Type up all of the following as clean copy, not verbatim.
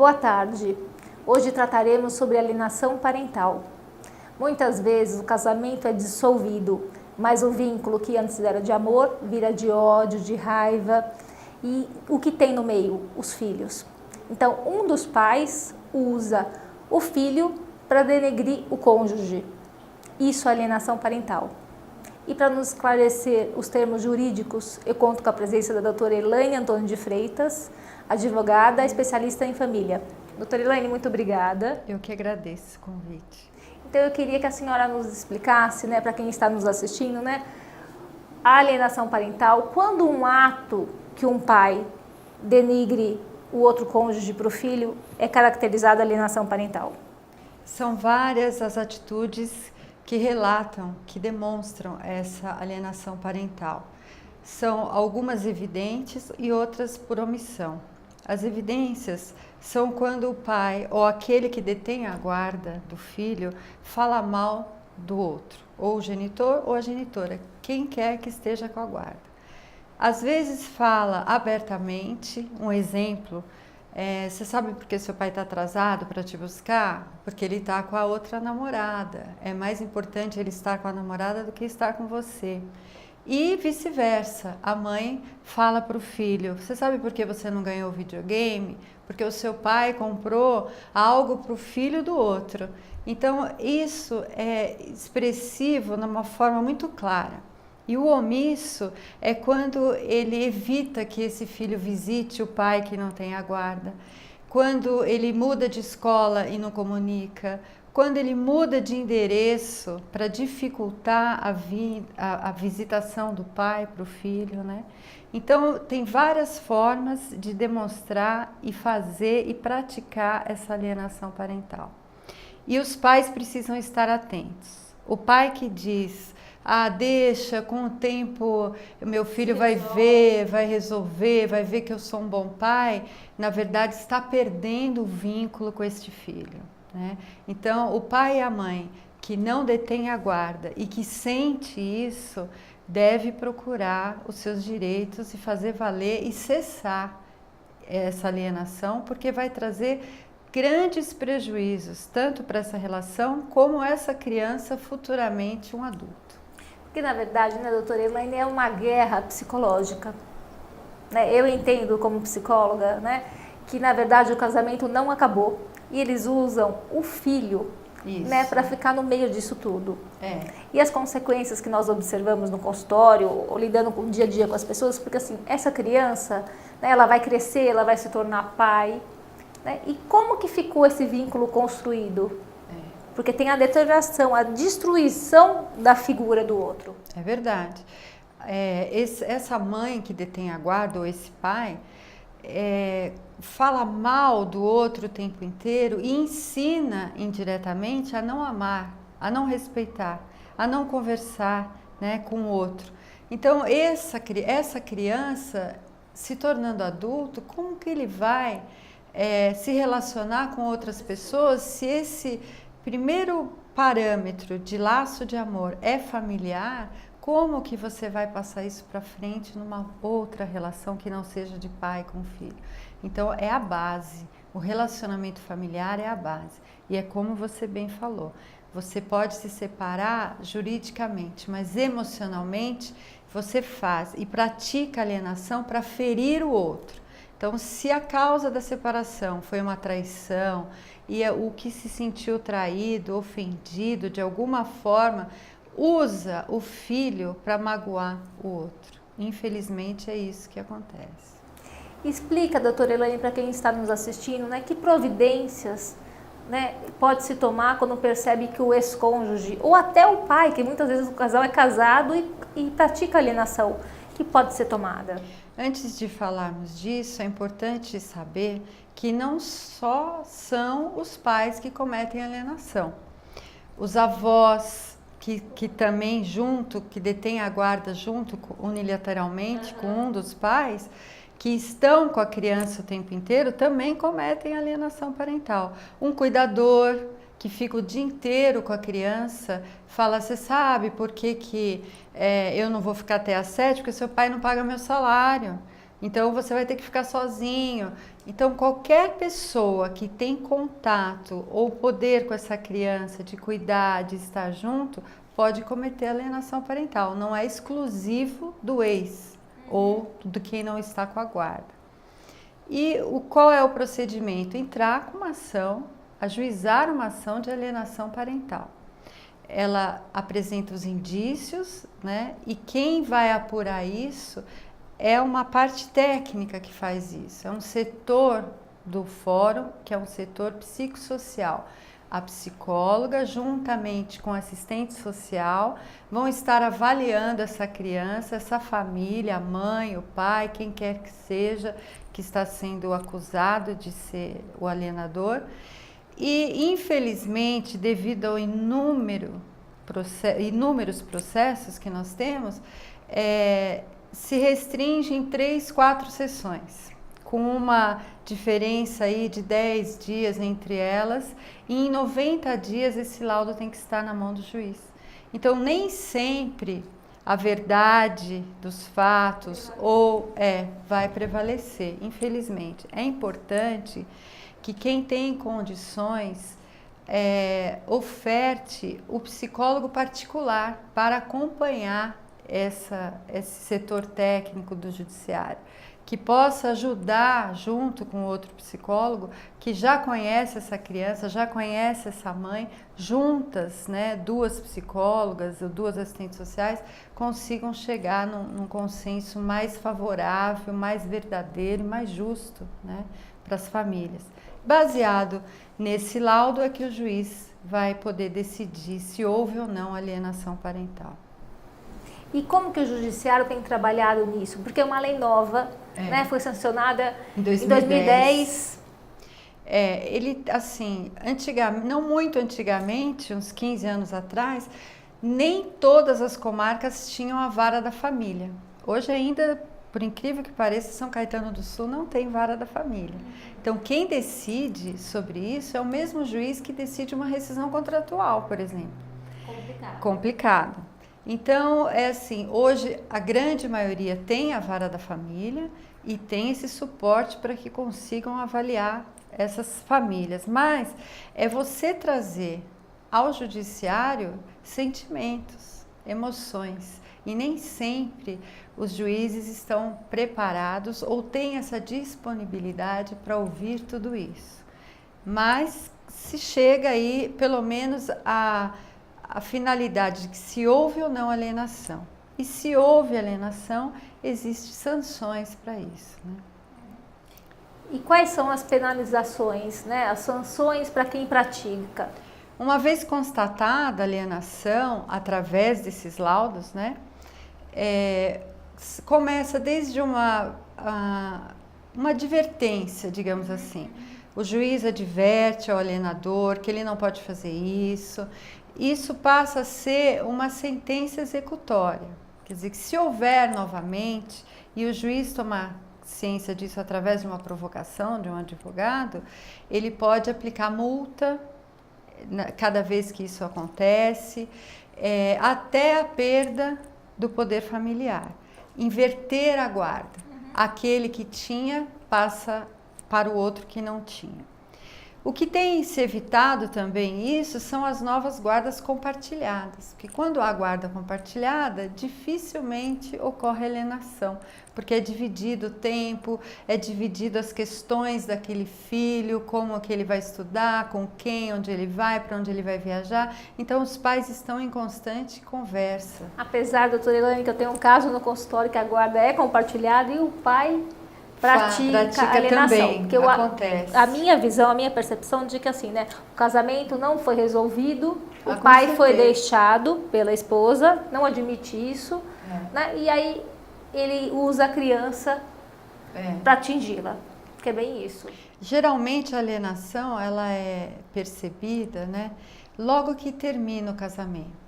Boa tarde. Hoje trataremos sobre alienação parental. Muitas vezes o casamento é dissolvido, mas o vínculo que antes era de amor vira de ódio, de raiva. E o que tem no meio? Os filhos. Então, um dos pais usa o filho para denegrir o cônjuge. Isso é alienação parental. E para nos esclarecer os termos jurídicos, eu conto com a presença da doutora Elaine Antônio de Freitas, advogada, especialista em família. Doutora Elaine, muito obrigada. Eu que agradeço o convite. Então eu queria que a senhora nos explicasse, para quem está nos assistindo, a alienação parental, quando um ato que um pai denigre o outro cônjuge para o filho é caracterizado alienação parental. São várias as atitudes que relatam, que demonstram essa alienação parental. São algumas evidentes e outras por omissão. As evidências são quando o pai ou aquele que detém a guarda do filho fala mal do outro, ou o genitor ou a genitora, quem quer que esteja com a guarda. Às vezes fala abertamente, um exemplo, você sabe por que seu pai está atrasado para te buscar? Porque ele está com a outra namorada. É mais importante ele estar com a namorada do que estar com você. E vice-versa, a mãe fala para o filho, você sabe por que você não ganhou o videogame? Porque o seu pai comprou algo para o filho do outro. Então isso é expressivo de uma forma muito clara. E o omisso é quando ele evita que esse filho visite o pai que não tem a guarda, quando ele muda de escola e não comunica, quando ele muda de endereço para dificultar a visitação do pai para o filho, Então, tem várias formas de demonstrar e fazer e praticar essa alienação parental. E os pais precisam estar atentos. O pai que diz, deixa, com o tempo meu filho vai ver, vai resolver, vai ver que eu sou um bom pai, na verdade está perdendo o vínculo com este filho. Então, o pai e a mãe que não detém a guarda e que sente isso, deve procurar os seus direitos e fazer valer e cessar essa alienação, porque vai trazer grandes prejuízos, tanto para essa relação como essa criança futuramente um adulto. Porque na verdade, doutora Elaine, é uma guerra psicológica. Eu entendo como psicóloga, que na verdade o casamento não acabou. E eles usam o filho, para ficar no meio disso tudo. E as consequências que nós observamos no consultório, ou lidando com o dia a dia com as pessoas, porque assim, essa criança, ela vai crescer, ela vai se tornar pai. E como que ficou esse vínculo construído? Porque tem a deterioração, a destruição da figura do outro. É verdade. Essa mãe que detém a guarda, ou esse pai, fala mal do outro o tempo inteiro e ensina indiretamente a não amar, a não respeitar, a não conversar com o outro. Então, essa criança, se tornando adulto, como que ele vai se relacionar com outras pessoas se esse primeiro parâmetro de laço de amor é familiar? Como que você vai passar isso para frente numa outra relação que não seja de pai com filho? Então é a base, o relacionamento familiar é a base. E é como você bem falou, você pode se separar juridicamente, mas emocionalmente você faz e pratica alienação para ferir o outro. Então, se a causa da separação foi uma traição e o que se sentiu traído, ofendido de alguma forma, usa o filho para magoar o outro. Infelizmente é isso que acontece. Explica, doutora Elaine, para quem está nos assistindo, que providências pode se tomar quando percebe que o ex-cônjuge, ou até o pai, que muitas vezes o casal é casado e pratica alienação, que pode ser tomada? Antes de falarmos disso, é importante saber que não só são os pais que cometem alienação. Os avós, que também que detêm a guarda junto unilateralmente com um dos pais, que estão com a criança o tempo inteiro, também cometem alienação parental. Um cuidador que fica o dia inteiro com a criança, fala, você sabe por que eu não vou ficar até às 7? Porque seu pai não paga meu salário. Então você vai ter que ficar sozinho. Então qualquer pessoa que tem contato ou poder com essa criança de cuidar, de estar junto, pode cometer alienação parental. Não é exclusivo do ex ou de quem não está com a guarda. E qual é o procedimento? Entrar com uma ação, ajuizar uma ação de alienação parental. Ela apresenta os indícios, né? E quem vai apurar isso é uma parte técnica que faz isso. É um setor do fórum, que é um setor psicossocial. A psicóloga, juntamente com o assistente social, vão estar avaliando essa criança, essa família, a mãe, o pai, quem quer que seja, que está sendo acusado de ser o alienador. E, infelizmente, devido ao inúmeros processos que nós temos, se restringe em 3, 4 sessões, com uma diferença aí de 10 dias entre elas, e em 90 dias esse laudo tem que estar na mão do juiz. Então, nem sempre a verdade dos fatos vai prevalecer, infelizmente. É importante que quem tem condições oferte o psicólogo particular para acompanhar esse setor técnico do judiciário, que possa ajudar junto com outro psicólogo que já conhece essa criança, já conhece essa mãe, juntas, né, 2 psicólogas ou 2 assistentes sociais, consigam chegar num consenso mais favorável, mais verdadeiro e mais justo, né, para as famílias. Baseado nesse laudo é que o juiz vai poder decidir se houve ou não alienação parental. E como que o judiciário tem trabalhado nisso? Porque é uma lei nova, né? Foi sancionada em 2010. Ele, assim, não muito antigamente, uns 15 anos atrás, nem todas as comarcas tinham a vara da família. Hoje ainda, por incrível que pareça, São Caetano do Sul não tem vara da família. Então, quem decide sobre isso é o mesmo juiz que decide uma rescisão contratual, por exemplo. Complicado. Então, hoje a grande maioria tem a vara da família e tem esse suporte para que consigam avaliar essas famílias. Mas é você trazer ao judiciário sentimentos, emoções. E nem sempre os juízes estão preparados ou têm essa disponibilidade para ouvir tudo isso. Mas se chega aí, pelo menos, a finalidade de que se houve ou não alienação. E se houve alienação, existem sanções para isso, né? E quais são as penalizações, né? As sanções para quem pratica? Uma vez constatada a alienação, através desses laudos, né? Começa desde uma advertência, digamos assim. O juiz adverte ao alienador que ele não pode fazer isso. Isso passa a ser uma sentença executória. Quer dizer, que se houver novamente, e o juiz tomar ciência disso através de uma provocação de um advogado, ele pode aplicar multa cada vez que isso acontece, até a perda do poder familiar. Inverter a guarda. Aquele que tinha passa para o outro que não tinha. O que tem se evitado também isso são as novas guardas compartilhadas, porque quando há guarda compartilhada, dificilmente ocorre alienação, porque é dividido o tempo, é dividido as questões daquele filho, como que ele vai estudar, com quem, onde ele vai, para onde ele vai viajar. Então os pais estão em constante conversa. Apesar, doutora Elaine, que eu tenho um caso no consultório que a guarda é compartilhada e o pai pratica alienação. Também, porque acontece. A minha visão, a minha percepção de que assim, né, o casamento não foi resolvido, o Com pai certeza. foi deixado pela esposa, não admite isso, né, e aí ele usa a criança para atingi-la, que é bem isso. Geralmente a alienação ela é percebida, né, logo que termina o casamento.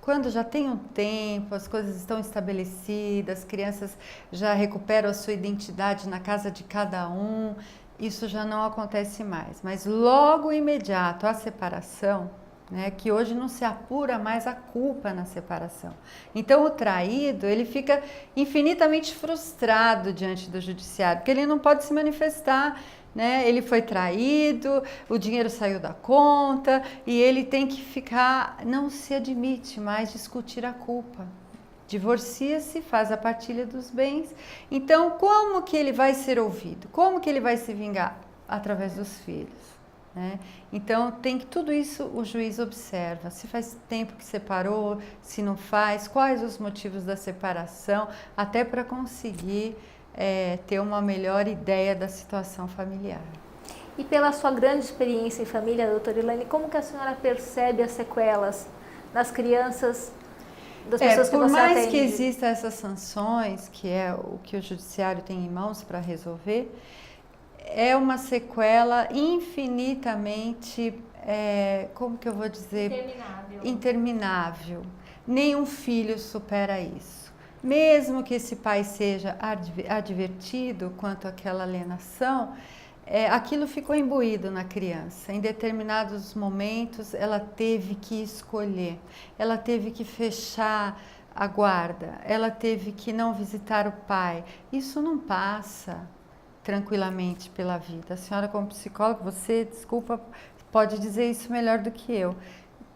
Quando já tem um tempo, as coisas estão estabelecidas, as crianças já recuperam a sua identidade na casa de cada um, isso já não acontece mais. Mas logo imediato à separação, né, que hoje não se apura mais a culpa na separação. Então o traído, ele fica infinitamente frustrado diante do judiciário, porque ele não pode se manifestar, né? Ele foi traído, o dinheiro saiu da conta e ele tem que ficar, não se admite mais discutir a culpa. Divorcia-se, faz a partilha dos bens. Então, como que ele vai ser ouvido? Como que ele vai se vingar? Através dos filhos, né? Então, tem que tudo isso o juiz observa. Se faz tempo que separou, se não faz, quais os motivos da separação, até para conseguir ter uma melhor ideia da situação familiar. E pela sua grande experiência em família, doutora Elaine, como que a senhora percebe as sequelas nas crianças, das pessoas que você atende? Por mais que existam essas sanções, que é o que o judiciário tem em mãos para resolver, é uma sequela infinitamente, como que eu vou dizer? Interminável. Nenhum filho supera isso. Mesmo que esse pai seja advertido quanto àquela alienação, aquilo ficou imbuído na criança. Em determinados momentos, ela teve que escolher, ela teve que fechar a guarda, ela teve que não visitar o pai. Isso não passa tranquilamente pela vida. A senhora, como psicóloga, você, desculpa, pode dizer isso melhor do que eu.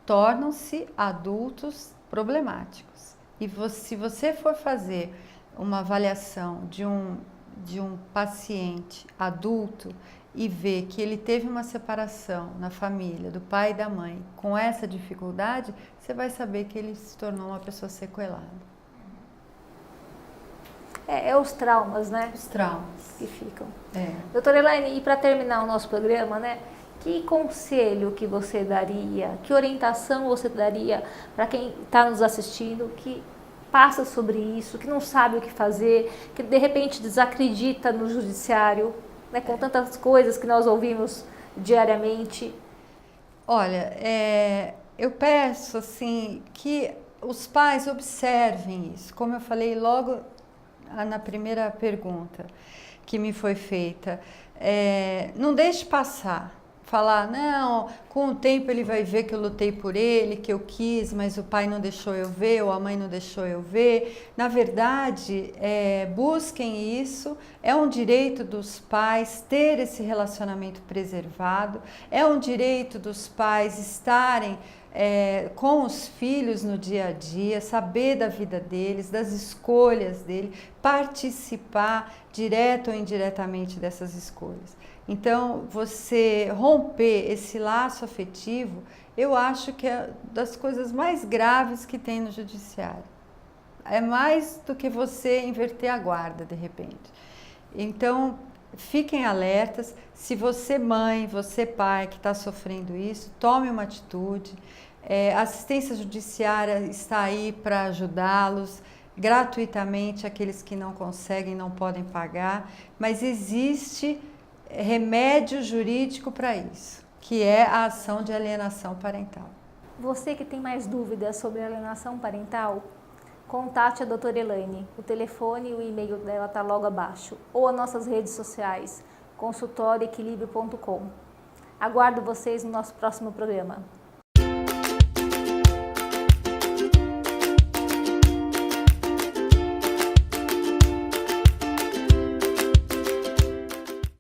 Tornam-se adultos problemáticos. E se você for fazer uma avaliação de um paciente adulto e ver que ele teve uma separação na família, do pai e da mãe, com essa dificuldade, você vai saber que ele se tornou uma pessoa sequelada. Os traumas, né? Os traumas. Que ficam. Doutora Elaine, e para terminar o nosso programa, né? Que conselho que você daria, que orientação você daria para quem está nos assistindo, que passa sobre isso, que não sabe o que fazer, que de repente desacredita no judiciário, né, com tantas coisas que nós ouvimos diariamente? Olha, eu peço assim que os pais observem isso, como eu falei logo na primeira pergunta que me foi feita, não deixe passar. Falar, não, com o tempo ele vai ver que eu lutei por ele, que eu quis, mas o pai não deixou eu ver, ou a mãe não deixou eu ver. Na verdade, busquem isso, é um direito dos pais ter esse relacionamento preservado, é um direito dos pais estarem com os filhos no dia a dia, saber da vida deles, das escolhas dele, participar direto ou indiretamente dessas escolhas. Então, você romper esse laço afetivo, eu acho que é das coisas mais graves que tem no judiciário. É mais do que você inverter a guarda, de repente. Então, fiquem alertas. Se você mãe, você pai que está sofrendo isso, tome uma atitude. A assistência judiciária está aí para ajudá-los gratuitamente, aqueles que não conseguem, não podem pagar, mas existe remédio jurídico para isso, que é a ação de alienação parental. Você que tem mais dúvidas sobre alienação parental, contate a doutora Elaine. O telefone e o e-mail dela está logo abaixo. Ou as nossas redes sociais, consultorioequilibrio.com. Aguardo vocês no nosso próximo programa.